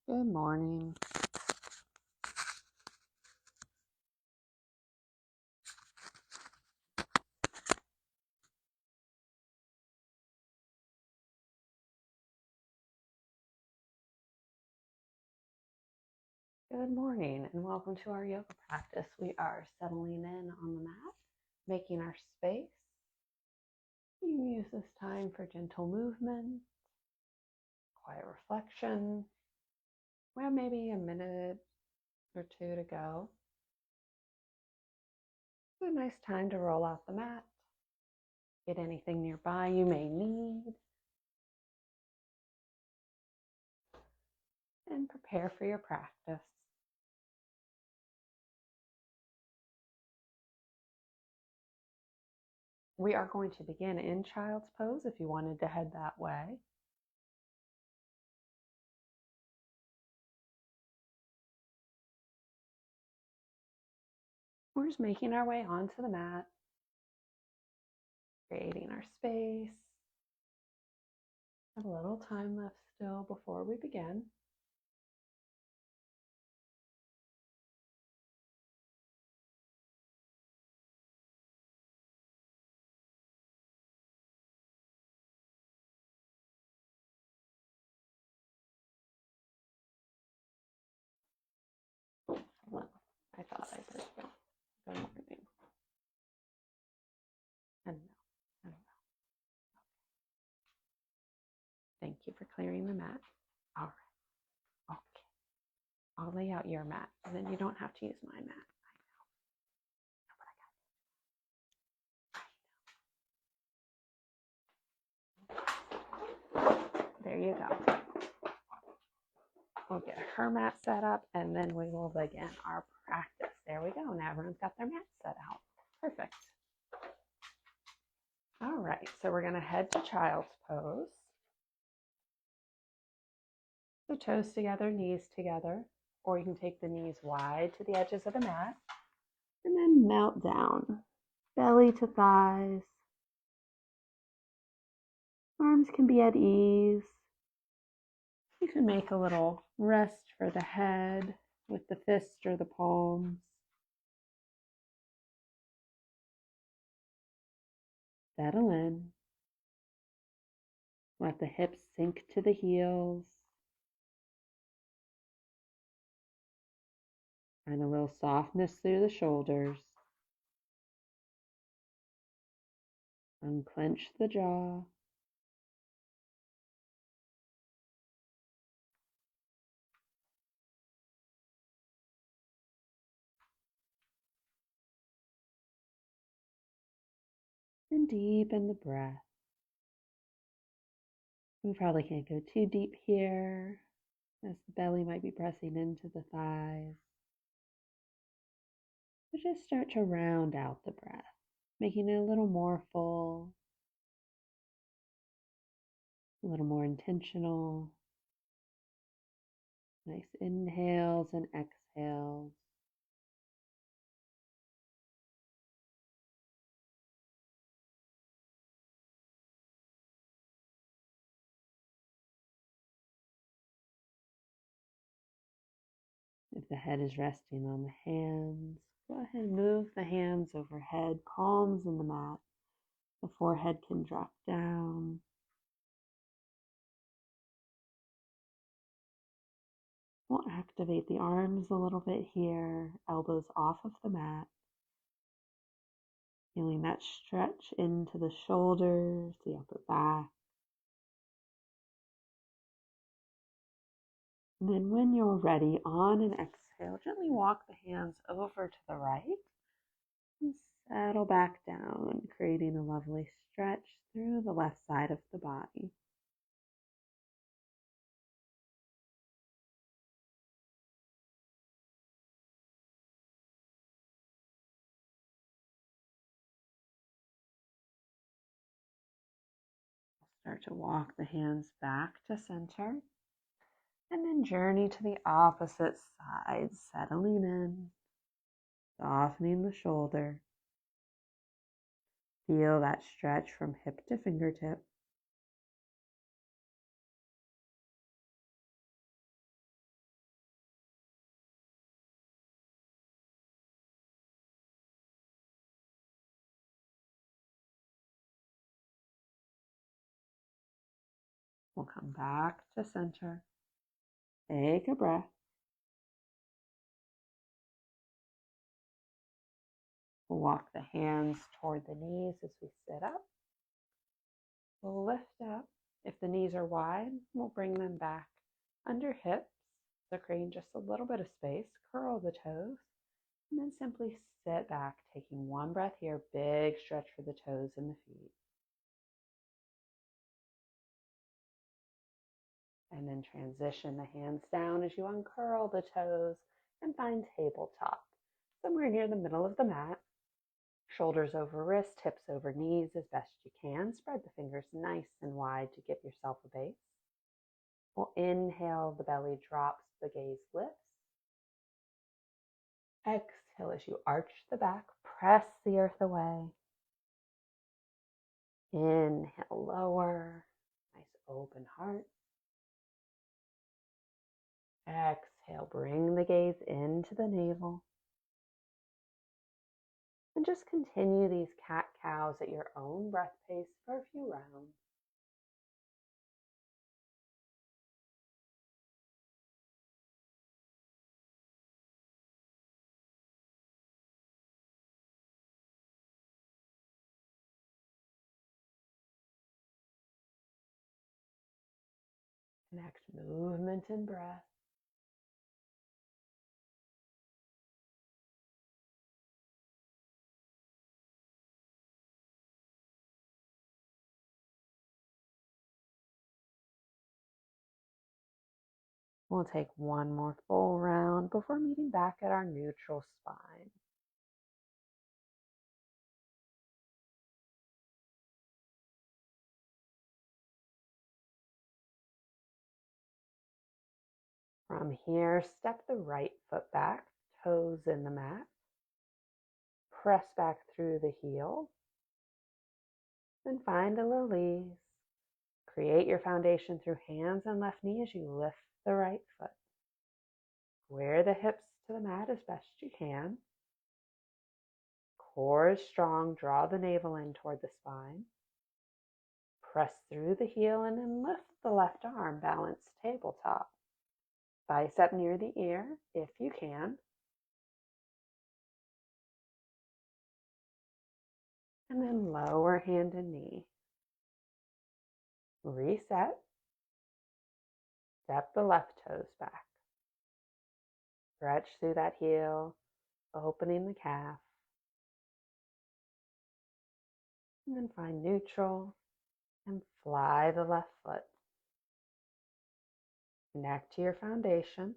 Good morning. Good morning and welcome to our yoga practice. We are settling in on the mat, making our space. You can use this time for gentle movement, quiet reflection. We have maybe a minute or two to go. It's a nice time to roll out the mat, get anything nearby you may need, and prepare for your practice. We are going to begin in child's pose if you wanted to head that way. We're just making our way onto the mat, creating our space. Have a little time left still before we begin. Well, I thought I did. Good morning. And no. Thank you for clearing the mat. All right. Okay. I'll lay out your mat, and then you don't have to use my mat. I know. There you go. We'll get her mat set up, and then we will begin our practice. There we go. Now everyone's got their mat set out. Perfect. All right. So we're going to head to child's pose. So toes together, knees together, or you can take the knees wide to the edges of the mat and then melt down, belly to thighs. Arms can be at ease. You can make a little rest for the head with the fist or the palms. Settle in. Let the hips sink to the heels. And a little softness through the shoulders. Unclench the jaw. And deepen the breath. We probably can't go too deep here, as the belly might be pressing into the thighs. But just start to round out the breath, making it a little more full, a little more intentional. Nice inhales and exhales. If the head is resting on the hands, go ahead and move the hands overhead, palms in the mat. The forehead can drop down. We'll activate the arms a little bit here, elbows off of the mat. Feeling that stretch into the shoulders, the upper back. And then when you're ready, on an exhale, gently walk the hands over to the right and settle back down, creating a lovely stretch through the left side of the body. Start to walk the hands back to center and then journey to the opposite side, settling in, softening the shoulder. Feel that stretch from hip to fingertip. We'll come back to center. Take a breath. We'll walk the hands toward the knees as we sit up. We'll lift up. If the knees are wide, we'll bring them back under hips. So creating just a little bit of space. Curl the toes. And then simply sit back, taking one breath here. Big stretch for the toes and the feet. And then transition the hands down as you uncurl the toes and find tabletop. Somewhere near the middle of the mat. Shoulders over wrist, hips over knees as best you can. Spread the fingers nice and wide to give yourself a base. We'll inhale, the belly drops, the gaze lifts. Exhale as you arch the back, press the earth away. Inhale, lower, nice open heart. Exhale, bring the gaze into the navel. And just continue these cat-cows at your own breath pace for a few rounds. Connect movement and breath. We'll take one more full round before meeting back at our neutral spine. From here, step the right foot back, toes in the mat. Press back through the heel. Then find a little ease. Create your foundation through hands and left knee as you lift the right foot. Square the hips to the mat as best you can. Core is strong. Draw the navel in toward the spine. Press through the heel and then lift the left arm. Balance tabletop. Bicep near the ear if you can. And then lower hand and knee. Reset. Step the left toes back. Stretch through that heel, opening the calf. And then find neutral and fly the left foot. Connect to your foundation.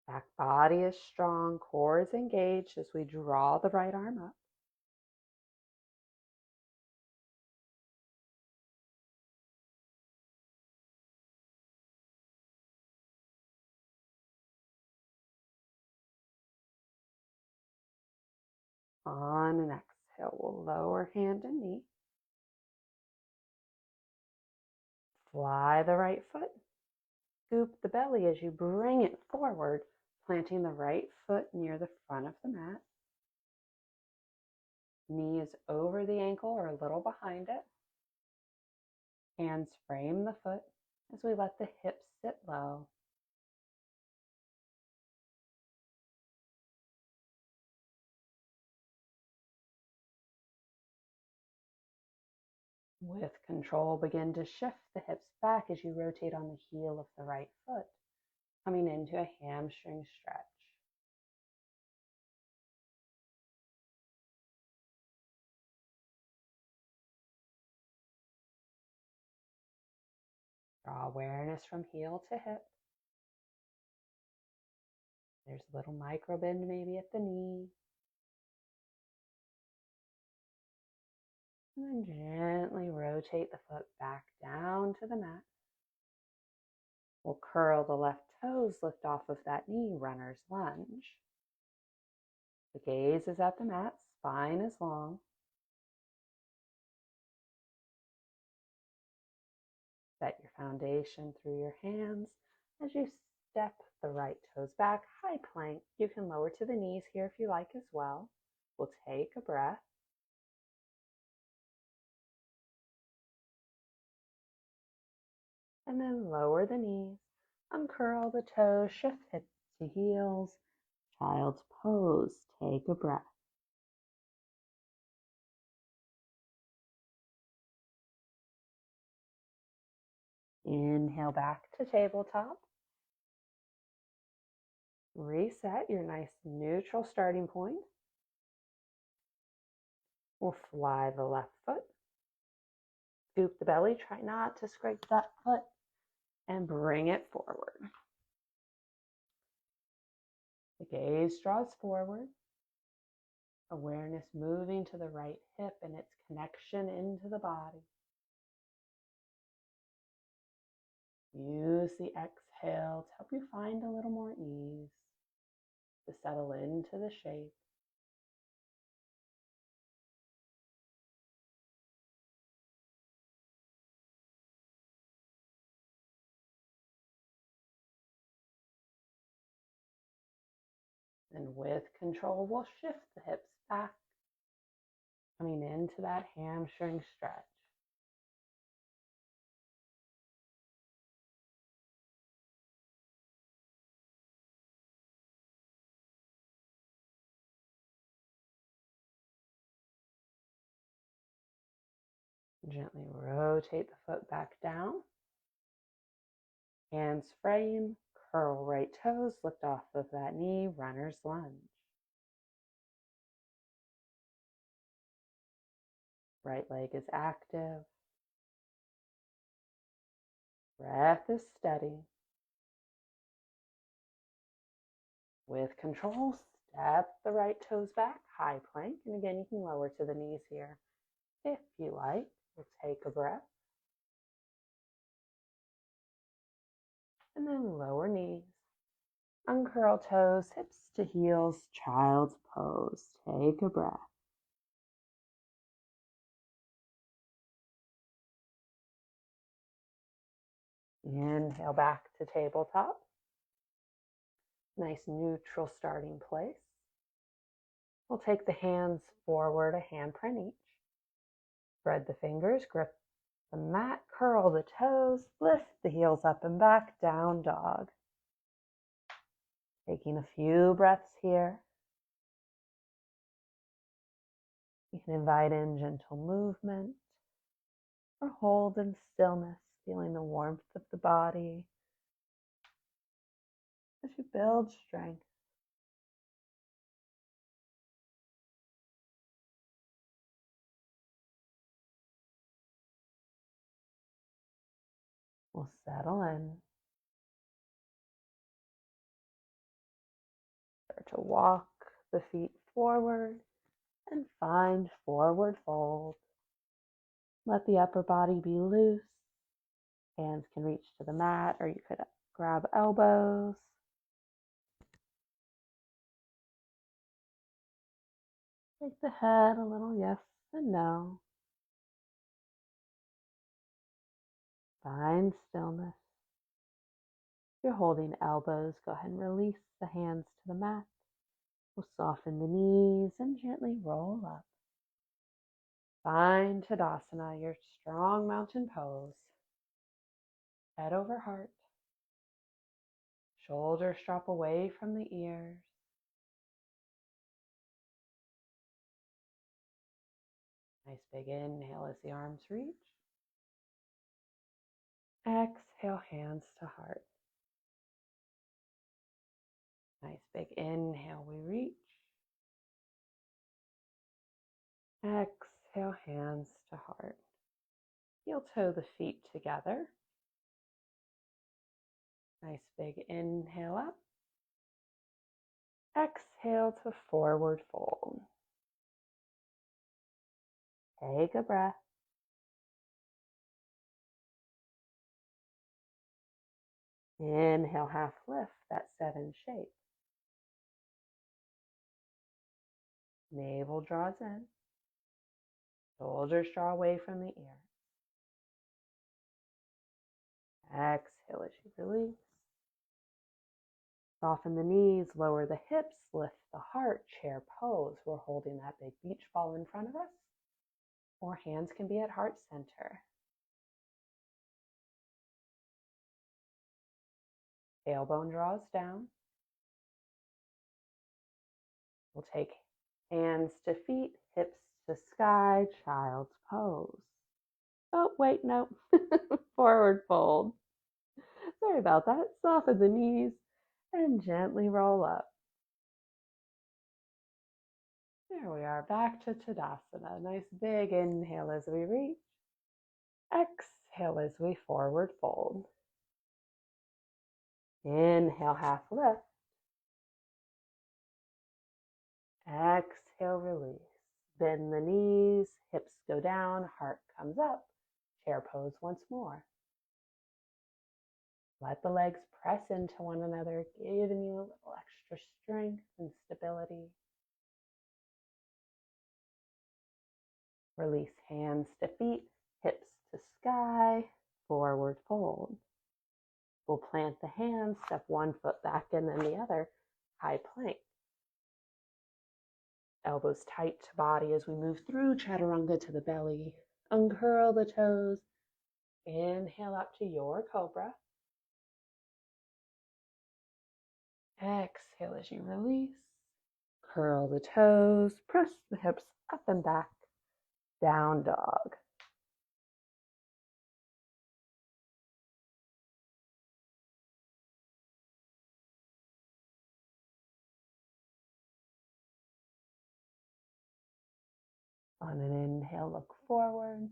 Back body is strong, core is engaged as we draw the right arm up. On an exhale, we'll lower hand and knee. Fly the right foot. Scoop the belly as you bring it forward, planting the right foot near the front of the mat. Knee is over the ankle or a little behind it. Hands frame the foot as we let the hips sit low. With control, begin to shift the hips back as you rotate on the heel of the right foot, coming into a hamstring stretch. Draw awareness from heel to hip. There's a little micro bend maybe at the knee. And then gently rotate the foot back down to the mat. We'll curl the left toes, lift off of that knee, runner's lunge. The gaze is at the mat, spine is long. Set your foundation through your hands as you step the right toes back, high plank. You can lower to the knees here if you like as well. We'll take a breath. And then lower the knees, uncurl the toes, shift hips to heels, child's pose. Take a breath. Inhale back to tabletop. Reset your nice neutral starting point. We'll fly the left foot. Scoop the belly. Try not to scrape that foot. And bring it forward. The gaze draws forward. Awareness moving to the right hip and its connection into the body. Use the exhale to help you find a little more ease, to settle into the shape. And with control, we'll shift the hips back, coming into that hamstring stretch. Gently rotate the foot back down. Hands frame, curl right toes, lift off of that knee, runner's lunge. Right leg is active. Breath is steady. With control, step the right toes back, high plank. And again, you can lower to the knees here if you like. We'll take a breath. And then lower knees. Uncurl toes, hips to heels, child's pose. Take a breath. Inhale back to tabletop. Nice neutral starting place. We'll take the hands forward, a handprint each. Spread the fingers, grip the mat, curl the toes, lift the heels up and back, down dog. Taking a few breaths here. You can invite in gentle movement or hold in stillness, feeling the warmth of the body as you build strength. We'll settle in. Start to walk the feet forward and find forward fold. Let the upper body be loose. Hands can reach to the mat, or you could grab elbows. Shake the head a little yes and no. Find stillness. If you're holding elbows, go ahead and release the hands to the mat. We'll soften the knees and gently roll up. Find Tadasana, your strong mountain pose. Head over heart. Shoulders drop away from the ears. Nice big inhale as the arms reach. Exhale, hands to heart. Nice big inhale, we reach. Exhale, hands to heart. Heel toe the feet together. Nice big inhale up. Exhale to forward fold. Take a breath. Inhale, half lift, that 7 shape. Navel draws in. Shoulders draw away from the ear. Exhale as you release. Soften the knees, lower the hips, lift the heart, chair pose. We're holding that big beach ball in front of us, or hands can be at heart center. Tailbone draws down. We'll take hands to feet, hips to sky, child's pose. Oh, wait, no. Forward fold. Sorry about that. Soften the knees and gently roll up. There we are, back to Tadasana. Nice big inhale as we reach. Exhale as we forward fold. Inhale, half lift. Exhale, release. Bend the knees, hips go down, heart comes up. Chair pose once more. Let the legs press into one another, giving you a little extra strength and stability. Release hands to feet, hips to sky, forward fold. We'll plant the hands, step one foot back and then the other, high plank. Elbows tight to body as we move through chaturanga to the belly. Uncurl the toes. Inhale up to your cobra. Exhale as you release. Curl the toes, press the hips up and back. Down dog. On an inhale, look forward.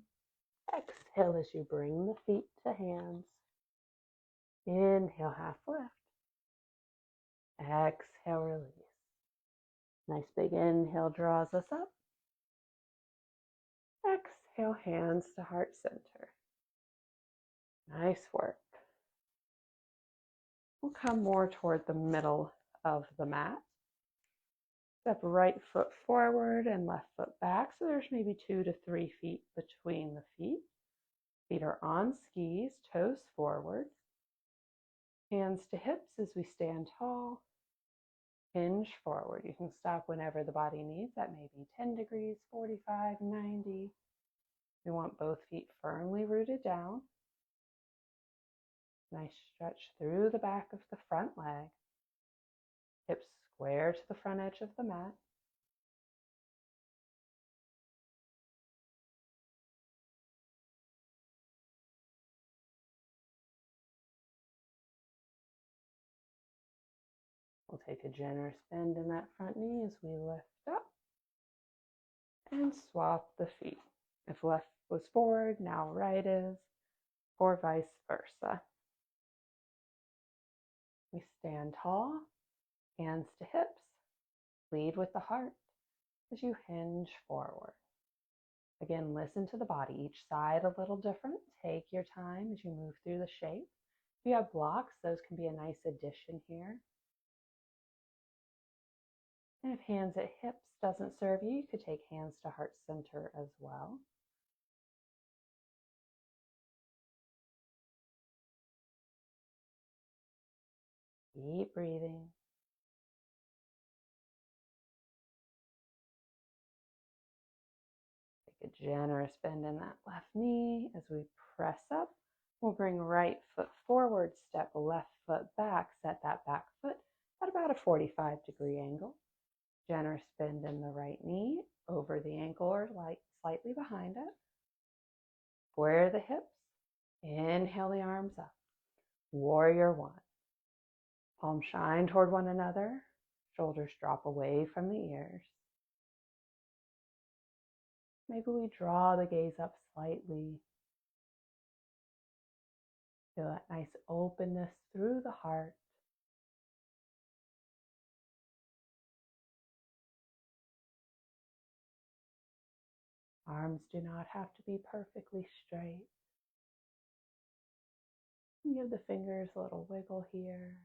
Exhale as you bring the feet to hands. Inhale, half lift. Exhale, release. Nice big inhale draws us up. Exhale, hands to heart center. Nice work. We'll come more toward the middle of the mat. Step right foot forward and left foot back. So there's maybe 2 to 3 feet between the feet. Feet are on skis, toes forward. Hands to hips as we stand tall. Hinge forward. You can stop whenever the body needs. That may be 10 degrees, 45, 90. We want both feet firmly rooted down. Nice stretch through the back of the front leg. Hips square to the front edge of the mat. We'll take a generous bend in that front knee as we lift up and swap the feet. If left was forward, now right is, or vice versa. We stand tall, hands to hips, lead with the heart as you hinge forward. Again, listen to the body. Each side a little different. Take your time as you move through the shape. If you have blocks, those can be a nice addition here. And if hands at hips doesn't serve you, you could take hands to heart center as well. Keep breathing. Take a generous bend in that left knee as we press up. We'll bring right foot forward, step left foot back, set that back foot at about a 45-degree angle. Generous bend in the right knee, over the ankle or slightly behind it. Square the hips. Inhale the arms up. Warrior one. Palms shine toward one another. Shoulders drop away from the ears. Maybe we draw the gaze up slightly. Feel that nice openness through the heart. Arms do not have to be perfectly straight. Give the fingers a little wiggle here.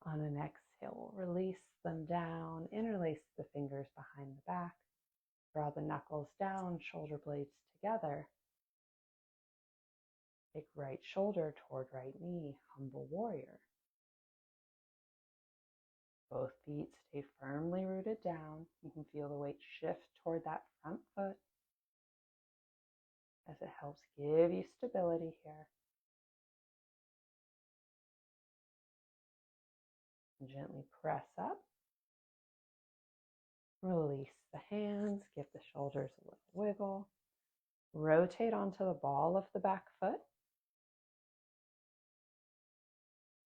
On an exhale, we'll release them down, interlace the fingers behind the back. Draw the knuckles down, shoulder blades together. Take right shoulder toward right knee, humble warrior. Both feet stay firmly rooted down. You can feel the weight shift toward that front foot as it helps give you stability here. Gently press up. Release the hands. Give the shoulders a little wiggle. Rotate onto the ball of the back foot.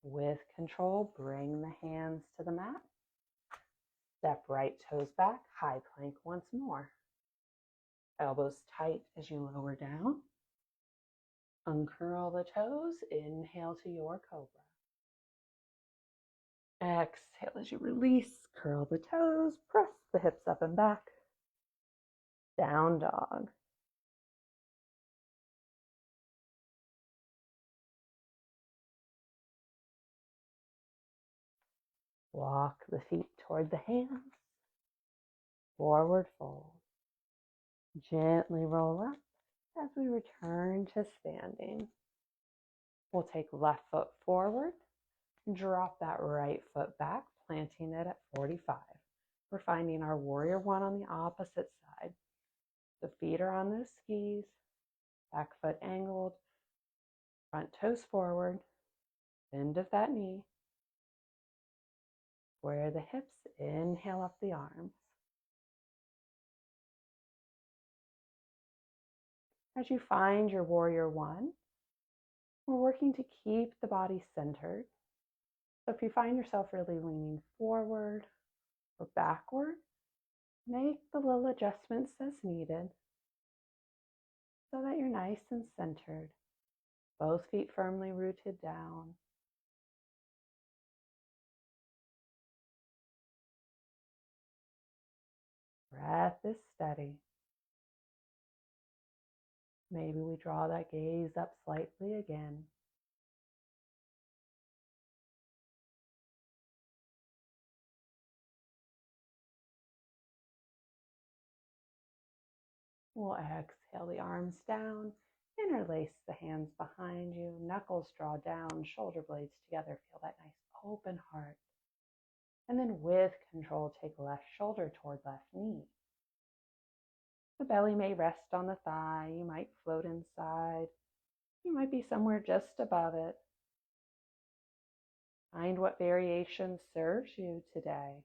With control, bring the hands to the mat. Step right toes back, high plank once more. Elbows tight as you lower down. Uncurl the toes, inhale to your cobra. Exhale as you release, curl the toes, press the hips up and back. Down dog. Walk the feet toward the hands. Forward fold. Gently roll up as we return to standing. We'll take left foot forward. Drop that right foot back, planting it at 45. We're finding our warrior one on the opposite side. The feet are on those skis, back foot angled, front toes forward, bend of that knee. Square the hips, inhale up the arms. As you find your warrior one, we're working to keep the body centered. So if you find yourself really leaning forward or backward, make the little adjustments as needed so that you're nice and centered. Both feet firmly rooted down. Breath is steady. Maybe we draw that gaze up slightly again. We'll exhale the arms down, interlace the hands behind you, knuckles draw down, shoulder blades together. Feel that nice open heart. And then with control, take left shoulder toward left knee. The belly may rest on the thigh. You might float inside. You might be somewhere just above it. Find what variation serves you today.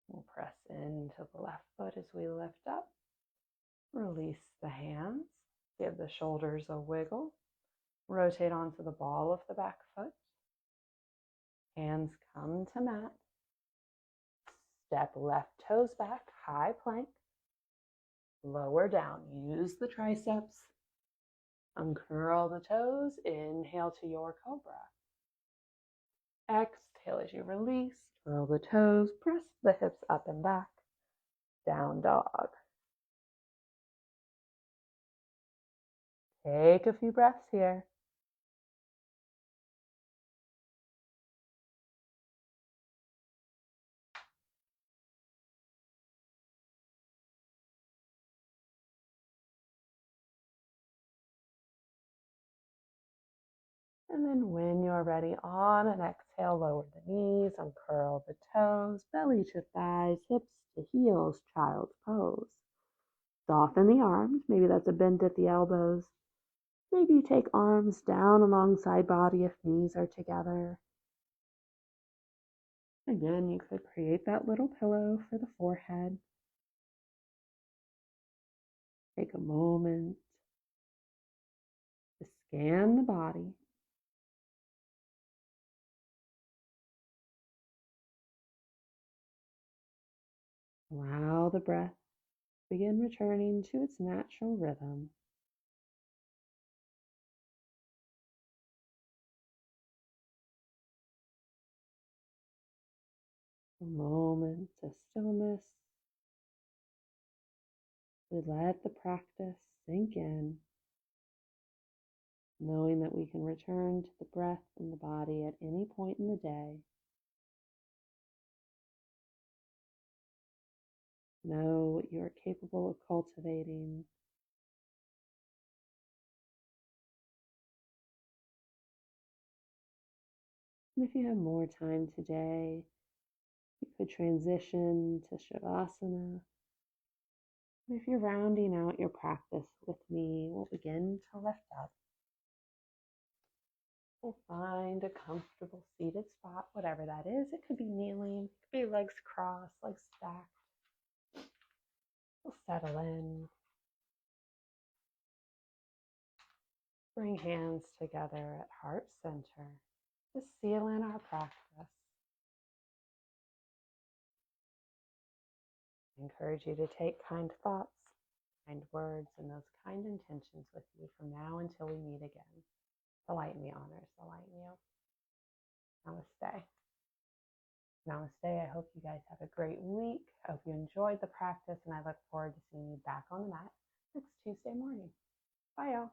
We'll press into the left foot as we lift up. Release the hands. Give the shoulders a wiggle. Rotate onto the ball of the back foot. Hands come to mat. Step left toes back, high plank. Lower down. Use the triceps. Uncurl the toes. Inhale to your cobra. Exhale as you release. Curl the toes. Press the hips up and back. Down dog. Take a few breaths here. And then when you're ready, on an exhale, lower the knees, uncurl the toes, belly to thighs, hips to heels, child's pose. Soften the arms. Maybe that's a bend at the elbows. Maybe you take arms down alongside body if knees are together. Again, you could create that little pillow for the forehead. Take a moment to scan the body. Allow the breath to begin returning to its natural rhythm. A moment of stillness. We let the practice sink in, knowing that we can return to the breath and the body at any point in the day. Know what you are capable of cultivating. And if you have more time today, You could transition to Shavasana. And if you're rounding out your practice with me, we'll begin to lift up. We'll find a comfortable seated spot, whatever that is. It could be kneeling, it could be legs crossed, legs stacked. We'll settle in. Bring hands together at heart center to seal in our practice. I encourage you to take kind thoughts, kind words, and those kind intentions with you from now until we meet again. The light in me honors the light in you. Namaste. Namaste. I hope you guys have a great week. I hope you enjoyed the practice, and I look forward to seeing you back on the mat next Tuesday morning. Bye, y'all.